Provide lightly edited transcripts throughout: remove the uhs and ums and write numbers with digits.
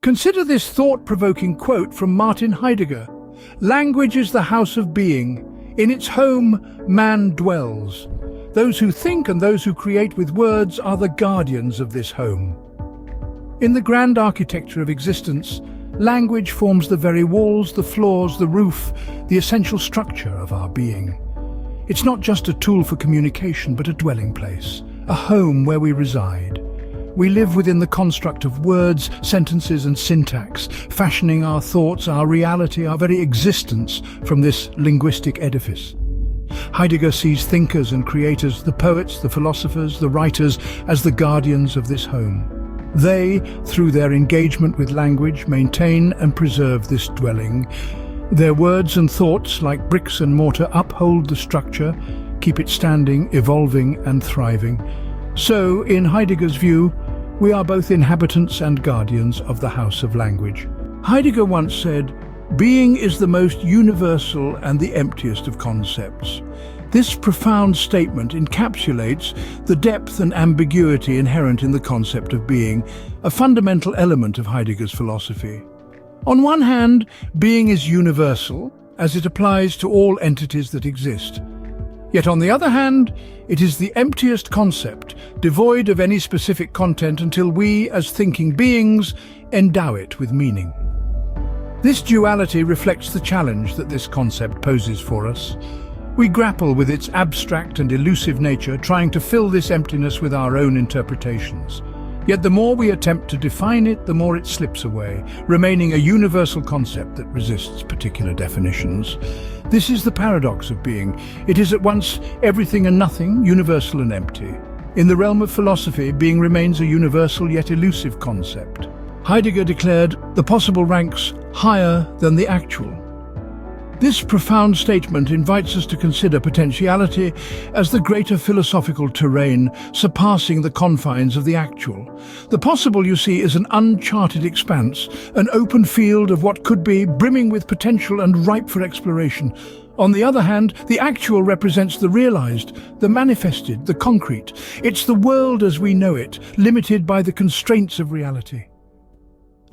Consider this thought-provoking quote from Martin Heidegger. "Language is the house of being. In its home, man dwells. Those who think and those who create with words are the guardians of this home." In the grand architecture of existence, language forms the very walls, the floors, the roof, the essential structure of our being. It's not just a tool for communication, but a dwelling place, a home where we reside. We live within the construct of words, sentences and syntax, fashioning our thoughts, our reality, our very existence from this linguistic edifice. Heidegger sees thinkers and creators, the poets, the philosophers, the writers, as the guardians of this home. They, through their engagement with language, maintain and preserve this dwelling. Their words and thoughts, like bricks and mortar, uphold the structure, keep it standing, evolving and thriving. So, in Heidegger's view, we are both inhabitants and guardians of the house of language. Heidegger once said, "Being is the most universal and the emptiest of concepts." This profound statement encapsulates the depth and ambiguity inherent in the concept of being, a fundamental element of Heidegger's philosophy. On one hand, being is universal, as it applies to all entities that exist. Yet on the other hand, it is the emptiest concept, devoid of any specific content until we, as thinking beings, endow it with meaning. This duality reflects the challenge that this concept poses for us. We grapple with its abstract and elusive nature, trying to fill this emptiness with our own interpretations. Yet the more we attempt to define it, the more it slips away, remaining a universal concept that resists particular definitions. This is the paradox of being. It is at once everything and nothing, universal and empty. In the realm of philosophy, being remains a universal yet elusive concept. Heidegger declared, "The possible ranks higher than the actual." This profound statement invites us to consider potentiality as the greater philosophical terrain, surpassing the confines of the actual. The possible, you see, is an uncharted expanse, an open field of what could be, brimming with potential and ripe for exploration. On the other hand, the actual represents the realized, the manifested, the concrete. It's the world as we know it, limited by the constraints of reality.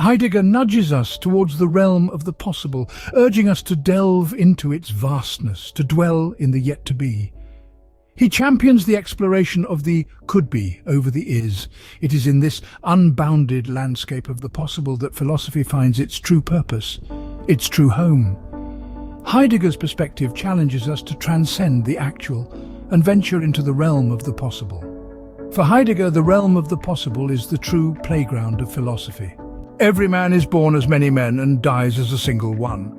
Heidegger nudges us towards the realm of the possible, urging us to delve into its vastness, to dwell in the yet-to-be. He champions the exploration of the could-be over the is. It is in this unbounded landscape of the possible that philosophy finds its true purpose, its true home. Heidegger's perspective challenges us to transcend the actual and venture into the realm of the possible. For Heidegger, the realm of the possible is the true playground of philosophy. Every man is born as many men and dies as a single one.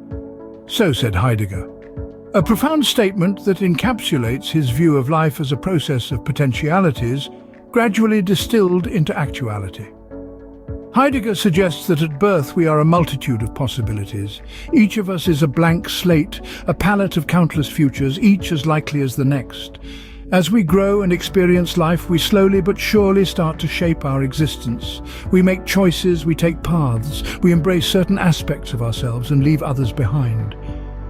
So said Heidegger. A profound statement that encapsulates his view of life as a process of potentialities, gradually distilled into actuality. Heidegger suggests that at birth we are a multitude of possibilities. Each of us is a blank slate, a palette of countless futures, each as likely as the next. As we grow and experience life, we slowly but surely start to shape our existence. We make choices, we take paths, we embrace certain aspects of ourselves and leave others behind.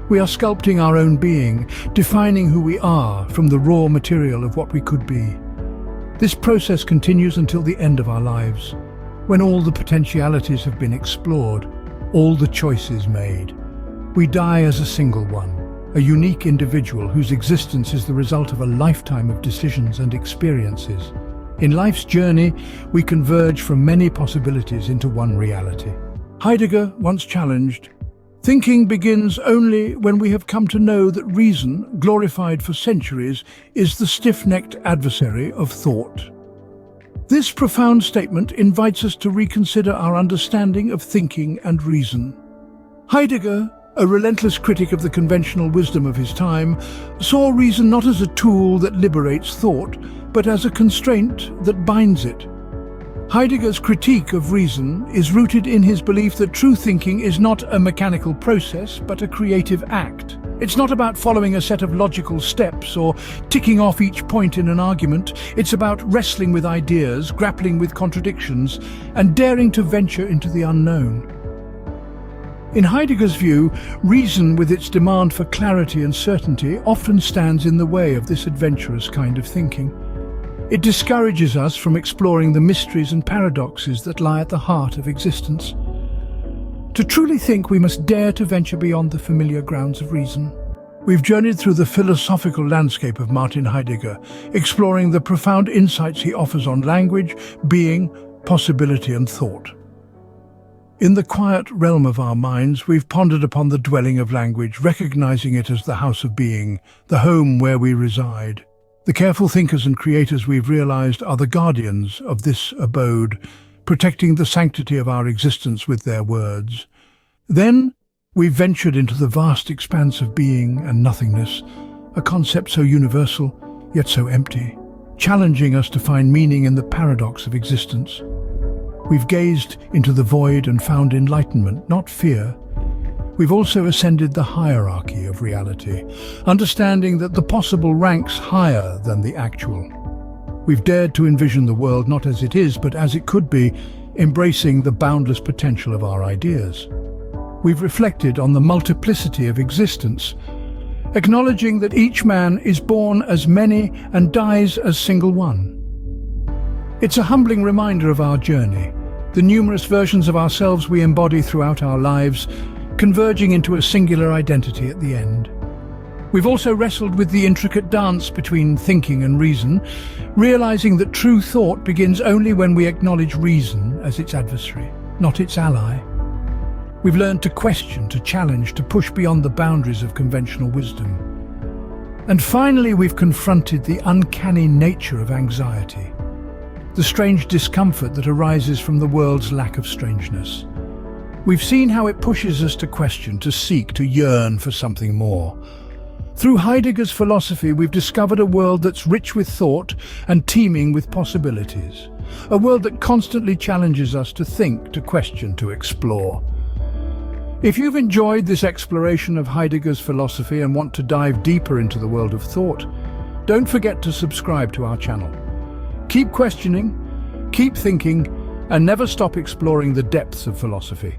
We are sculpting our own being, defining who we are from the raw material of what we could be. This process continues until the end of our lives, when all the potentialities have been explored, all the choices made. We die as a single one, a unique individual whose existence is the result of a lifetime of decisions and experiences. In life's journey, we converge from many possibilities into one reality. Heidegger once challenged, "Thinking begins only when we have come to know that reason, glorified for centuries, is the stiff-necked adversary of thought." This profound statement invites us to reconsider our understanding of thinking and reason. Heidegger, a relentless critic of the conventional wisdom of his time, saw reason not as a tool that liberates thought, but as a constraint that binds it. Heidegger's critique of reason is rooted in his belief that true thinking is not a mechanical process, but a creative act. It's not about following a set of logical steps or ticking off each point in an argument. It's about wrestling with ideas, grappling with contradictions, and daring to venture into the unknown. In Heidegger's view, reason, with its demand for clarity and certainty, often stands in the way of this adventurous kind of thinking. It discourages us from exploring the mysteries and paradoxes that lie at the heart of existence. To truly think, we must dare to venture beyond the familiar grounds of reason. We've journeyed through the philosophical landscape of Martin Heidegger, exploring the profound insights he offers on language, being, possibility and thought. In the quiet realm of our minds, we've pondered upon the dwelling of language, recognizing it as the house of being, the home where we reside. The careful thinkers and creators we've realized are the guardians of this abode, protecting the sanctity of our existence with their words. Then, we've ventured into the vast expanse of being and nothingness, a concept so universal, yet so empty, challenging us to find meaning in the paradox of existence. We've gazed into the void and found enlightenment, not fear. We've also ascended the hierarchy of reality, understanding that the possible ranks higher than the actual. We've dared to envision the world not as it is, but as it could be, embracing the boundless potential of our ideas. We've reflected on the multiplicity of existence, acknowledging that each man is born as many and dies as single one. It's a humbling reminder of our journey, the numerous versions of ourselves we embody throughout our lives, converging into a singular identity at the end. We've also wrestled with the intricate dance between thinking and reason, realizing that true thought begins only when we acknowledge reason as its adversary, not its ally. We've learned to question, to challenge, to push beyond the boundaries of conventional wisdom. And finally, we've confronted the uncanny nature of anxiety, the strange discomfort that arises from the world's lack of strangeness. We've seen how it pushes us to question, to seek, to yearn for something more. Through Heidegger's philosophy, we've discovered a world that's rich with thought and teeming with possibilities. A world that constantly challenges us to think, to question, to explore. If you've enjoyed this exploration of Heidegger's philosophy and want to dive deeper into the world of thought, don't forget to subscribe to our channel. Keep questioning, keep thinking, and never stop exploring the depths of philosophy.